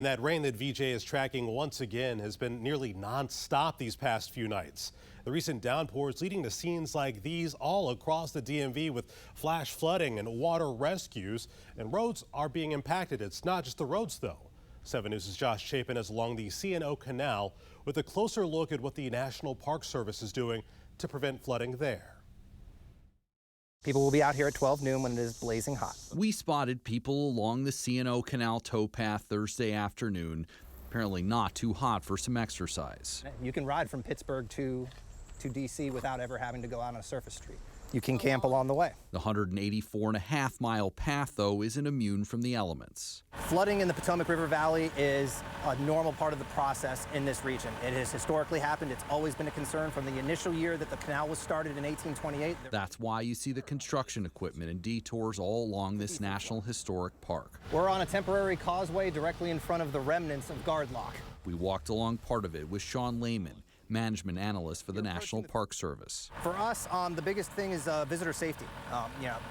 That rain that VJ is tracking once again has been nearly nonstop these past few nights. The recent downpours leading to scenes like these all across the DMV with flash flooding and water rescues, and roads are being impacted. It's not just the roads though. 7 News' Josh Chapin is along the C&O Canal with a closer look at what the National Park Service is doing to prevent flooding there. People will be out here at 12 noon when it is blazing hot. We spotted people along the C&O Canal Towpath Thursday afternoon. Apparently not too hot for some exercise. You can ride from Pittsburgh to DC without ever having to go out on a surface street. You can camp along the way. The 184.5-mile path, though, isn't immune from the elements. Flooding in the Potomac River Valley is a normal part of the process in this region. It has historically happened. It's always been a concern from the initial year that the canal was started in 1828. That's why you see the construction equipment and detours all along this National Historic Park. We're on a temporary causeway directly in front of the remnants of Guard Lock. We walked along part of it with Sean Lehman, management analyst for the National Park Service. For us, the biggest thing is visitor safety.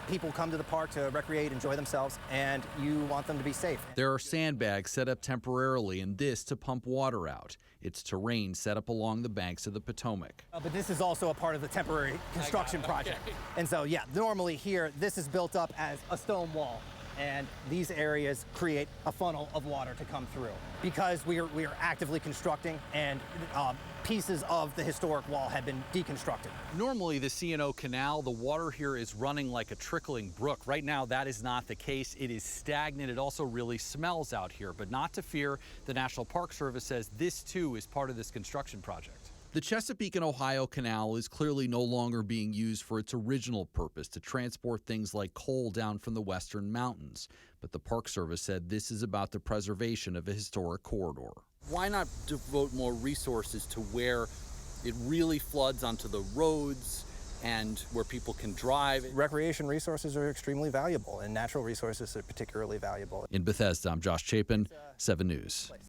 People come to the park to recreate, enjoy themselves, and you want them to be safe. There are sandbags set up temporarily, and this to pump water out. It's terrain set up along the banks of the Potomac. But this is also a part of the temporary construction project. Okay. And so, yeah, normally here, this is built up as a stone wall. And these areas create a funnel of water to come through because we are actively constructing, and pieces of the historic wall have been deconstructed. Normally the C&O Canal, the water here is running like a trickling brook. Right now that is not the case. It is stagnant. It also really smells out here, but not to fear. The National Park Service says this too is part of this construction project. The Chesapeake and Ohio Canal is clearly no longer being used for its original purpose to transport things like coal down from the western mountains. But the Park Service said this is about the preservation of a historic corridor. Why not devote more resources to where it really floods onto the roads and where people can drive? Recreation resources are extremely valuable, and natural resources are particularly valuable. In Bethesda, I'm Josh Chapin, 7 News.